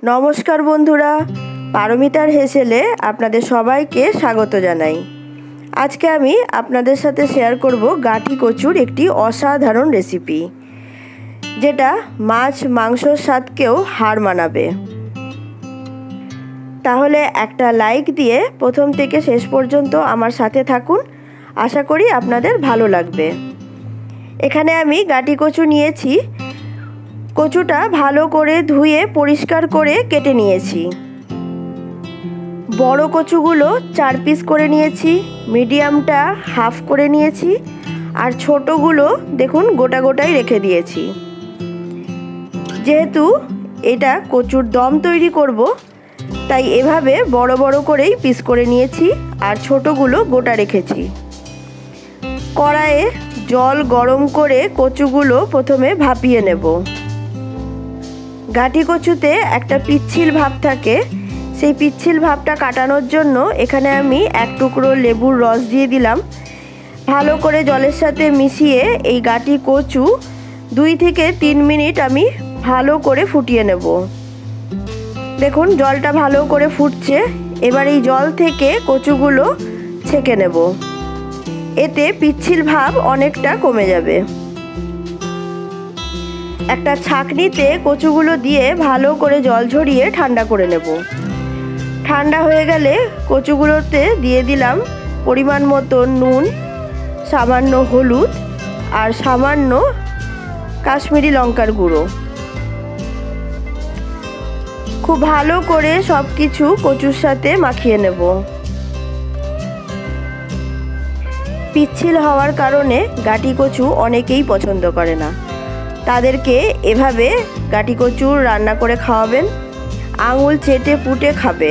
नमस्कार बंधुरा पारमितार हेसेले आपनादेर सबाइके स्वागत जानाई। आज के आमी आपनादेर साथे शेयर करब गाठी कचुर एकटी असाधारण रेसिपि जेटा माछ मांसर स्वादकेও हार मानाबे। ताहले एकटा लाइक दिए प्रथम थेके शेष पर्यन्त आमार साथे थाकुन, आशा करी आपनादेर भालो लागबे। एखाने आमी गाठी कचु नियेछि। कचुटा भालो करे धुए परिष्कार करे केटे नियेछि। बड़ो कचुगुलो 4 पिस करे नियेछि, मीडियामटा हाफ करे नियेछि और छोटोगुलो देखुन गोटा गोटाई रेखे दियेछि। जेहेतु एटा कचुर दम तैरी करब ताई एभाবে बड़ो बड़ो करेई पिस करे नियेछि और छोटोगुलो गोटा रेखेछि। कड़ाइये जल गरम करे कचुगुलो प्रथमे भापिये नेब। गाठी कचुते एक पिच्छिल भाव थाके, सेई पिच्छिल भावटा काटानोर जोन्नो एखाने आमी एक टुकरो लेबुर रस दिए दिलाम। भालो करे जलेर साथे मिशिए एई गाठी कचु 2 থেকে 3 मिनिट आमी भालो करे फुटिए नेब। देखुन जलटा भालो करे फुटছে। एबार एई जल थेके कचुगुलो छेके नेब। एते पिच्छिल भाव अनेकटा कमे जाबे। একটা ছাঁকনিতে কচুগুলো দিয়ে ভালো করে জল ঝরিয়ে ঠান্ডা করে নেব। ঠান্ডা হয়ে গেলে কচুগুলোতে দিয়ে দিলাম পরিমাণ মতো নুন, সামান্য হলুদ আর সামান্য কাশ্মীরি লঙ্কার গুঁড়ো। খুব ভালো করে সব কিছু কচুর সাথে মাখিয়ে নেব। পিচ্ছিল হওয়ার কারণে গাটি কচু অনেকেই পছন্দ করে না। তাদেরকে এভাবে গাটি কচু রান্না করে খাওয়াবেন, আঙুল চেটে পুটে খাবে,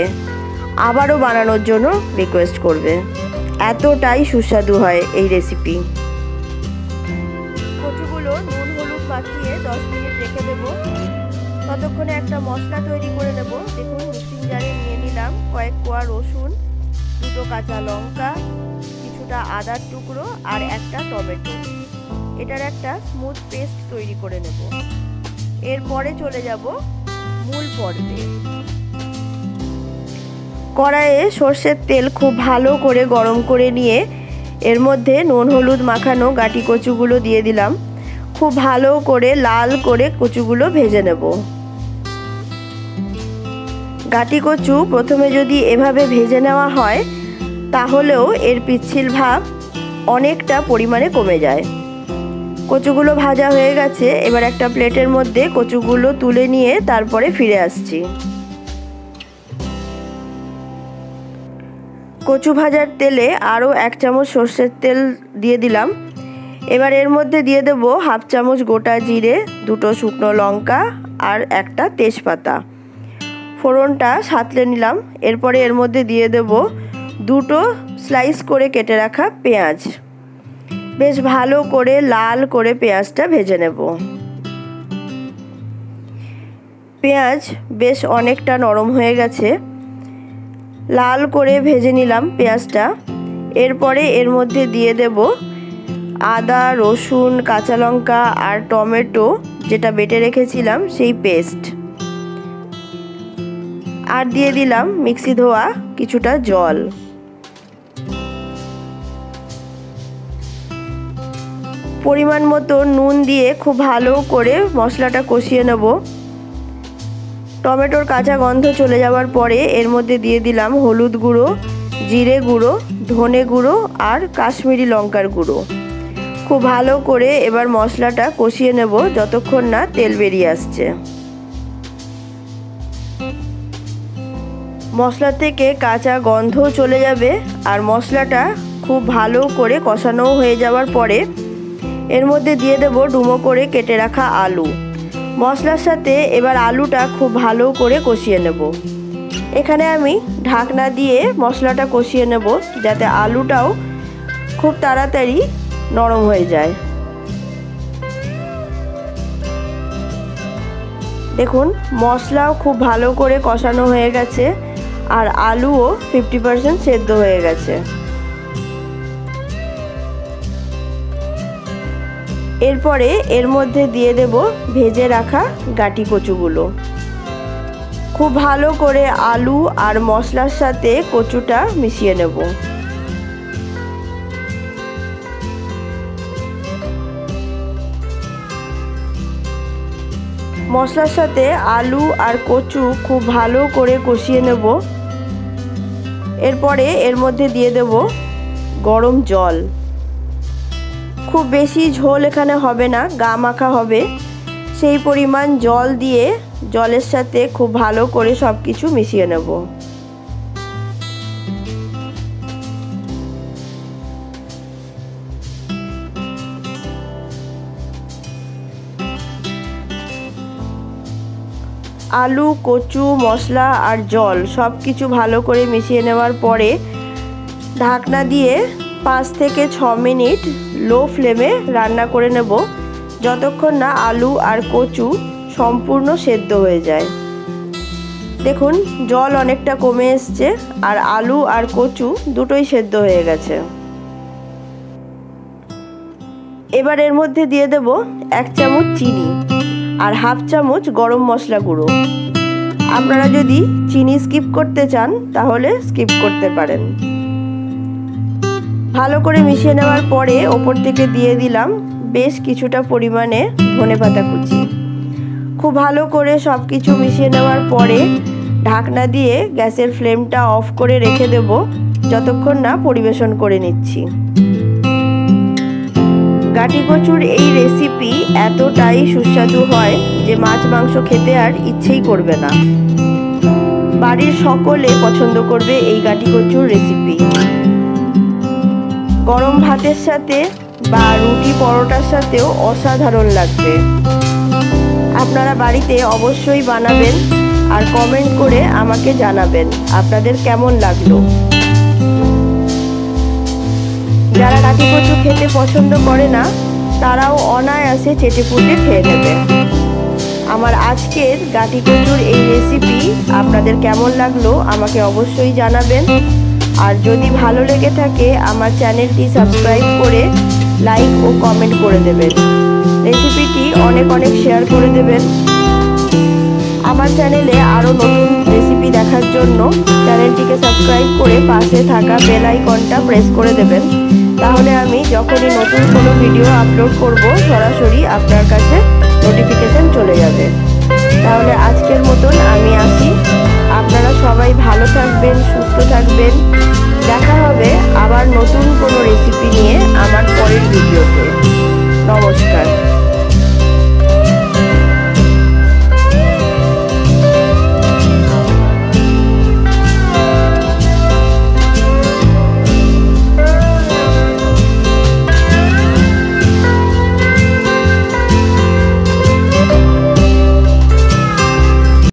আবারও বানানোর জন্য রিকোয়েস্ট করবে। এতটাই সুস্বাদু হয় এই রেসিপি। কচুগুলো নুন হলুদ মাখিয়ে 10 মিনিট রেখে দেব। ততক্ষণে একটা মশলা তৈরি করে নেব। দেখুন মিক্সিং জারে নিয়ে নিলাম কয়েক কোয়া রসুন, 2টো কাঁচা লঙ্কা, কিছুটা আদার টুকরো আর একটা টমেটো। এটার একটা স্মুথ পেস্ট তৈরি করে নেব। এরপরে চলে যাব মূল পর্বে। কড়াইয়ে সরষের তেল খুব ভালো করে গরম করে নিয়ে এর মধ্যে নুন হলুদ মাখানো গাটি কচুগুলো দিয়ে দিলাম। খুব ভালো করে লাল করে কচুগুলো ভেজে নেব। গাটি কচু প্রথমে যদি এভাবে ভেজে নেওয়া হয় তাহলেও এর পিচ্ছিল ভাব অনেকটা পরিমাণে কমে যায়। কচুগুলো ভাজা হয়ে গেছে। এবার একটা প্লেটের মধ্যে কচুগুলো তুলে নিয়ে তারপরে ফিরে আসছি। কচু ভাজার তেলে আরও 1 চামচ সরষের তেল দিয়ে দিলাম। এবার এর মধ্যে দিয়ে দেব হাফ চামচ গোটা জিরে, 2টো শুকনো লঙ্কা আর একটা তেজপাতা। ফোড়নটা সাঁতলে নিলাম। এরপরে এর মধ্যে দিয়ে দেব 2টো স্লাইস করে কেটে রাখা পেঁয়াজ। বেশ ভালো করে লাল করে পেঁয়াজটা ভেজে নেব। পেঁয়াজ বেশ অনেকটা নরম হয়ে গেছে। লাল করে ভেজে নিলাম পেঁয়াজটা। এরপরে এর মধ্যে দিয়ে দেব আদা রসুন কাঁচা লঙ্কা আর টমেটো যেটা বেটে রেখেছিলাম সেই পেস্ট। আর দিয়ে দিলাম মিক্সি ধোয়া কিছুটা জল। পরিমাণ মতো নুন দিয়ে খুব ভালো করে মশলাটা কষিয়ে নেব। টমেটোর কাঁচা গন্ধ চলে যাওয়ার পরে এর মধ্যে দিয়ে দিলাম হলুদ গুঁড়ো, জিরে গুঁড়ো, ধনে গুঁড়ো আর কাশ্মীরি লঙ্কার গুঁড়ো। খুব ভালো করে এবার মশলাটা কষিয়ে নেব যতক্ষণ না তেল বেরিয়ে আসছে। মশলা থেকে কাঁচা গন্ধ চলে যাবে আর মশলাটা খুব ভালো করে কষানো হয়ে যাওয়ার পরে এর মধ্যে দিয়ে দেব ডুমো করে কেটে রাখা আলু। মশলার সাথে এবার আলুটা খুব ভালো করে কষিয়ে নেব। এখানে আমি ঢাকনা দিয়ে মশলাটা কষিয়ে নেব যাতে আলুটাও খুব তাড়াতাড়ি নরম হয়ে যায়। দেখুন মশলাও খুব ভালো করে কষানো হয়ে গেছে আর আলুও 50% সেদ্ধ হয়ে গেছে। এরপরে এর মধ্যে দিয়ে দেব ভেজে রাখা গাটি কচুগুলো। খুব ভালো করে আলু আর মশলার সাথে কচুটা মিশিয়ে নেব। মশলার সাথে আলু আর কচু খুব ভালো করে কষিয়ে নেব। এরপরে এর মধ্যে দিয়ে দেব গরম জল। খুব বেশি ঝোল এখানে হবে না, গা মাখা হবে, সেই পরিমাণ জল দিয়ে জলের সাথে খুব ভালো করে সব কিছু মিশিয়ে নেব। আলু, কচু, মশলা আর জল সব কিছু ভালো করে মিশিয়ে নেওয়ার পরে ঢাকনা দিয়ে 5 থেকে 6 মিনিট লো ফ্লেমে রান্না করে নেব, যতক্ষণ না আলু আর কচু সম্পূর্ণ সেদ্ধ হয়ে যায়। দেখুন জল অনেকটা কমে এসছে আর আলু আর কচু দুটোই সেদ্ধ হয়ে গেছে। এবার এর মধ্যে দিয়ে দেব 1 চামচ চিনি আর হাফ চামচ গরম মশলা গুঁড়ো। আপনারা যদি চিনি স্কিপ করতে চান তাহলে স্কিপ করতে পারেন। ভালো করে মিশিয়ে নেওয়ার পরে ওপর থেকে দিয়ে দিলাম বেশ কিছুটা পরিমাণে ধনেপাতা কুচি। খুব ভালো করে সব কিছু মিশিয়ে নেওয়ার পরে ঢাকনা দিয়ে গ্যাসের ফ্লেমটা অফ করে রেখে দেব, যতক্ষণ না পরিবেশন করে নিচ্ছি। গাটি কচুর এই রেসিপি এতটাই সুস্বাদু হয় যে মাছ মাংস খেতে আর ইচ্ছেই করবে না। বাড়ির সকলে পছন্দ করবে এই গাটি কচুর রেসিপি। গরম ভাতের সাথে বা রুটি পরোটার সাথেও অসাধারণ লাগবে। আপনারা বাড়িতে অবশ্যই বানাবেন আর কমেন্ট করে আমাকে জানাবেন আপনাদের কেমন লাগলো। যারা গাটি কচু খেতে পছন্দ করে না তারাও অনায়াসে চেটেপুটে খেয়ে নেবে। আমার আজকের গাটি কচুর এই রেসিপি আপনাদের কেমন লাগলো আমাকে অবশ্যই জানাবেন। আর যদি ভালো লেগে থাকে আমার চ্যানেলটি সাবস্ক্রাইব করে লাইক ও কমেন্ট করে দেবেন। রেসিপিটি অনেক শেয়ার করে দেবেন। আমার চ্যানেলে আরও নতুন রেসিপি দেখার জন্য চ্যানেলটিকে সাবস্ক্রাইব করে পাশে থাকা বেল আইকনটা প্রেস করে দেবেন। তাহলে আমি যখনই নতুন কোনো ভিডিও আপলোড করব সরাসরি আপনার কাছে নোটিফিকেশন চলে যাবে। তাহলে আজকের মতন আমি আসি। আপনারা সবাই ভালো থাকবেন, সুস্থ থাকবেন। দেখা হবে আবার নতুন কোনো রেসিপি নিয়ে আমার পরের ভিডিও।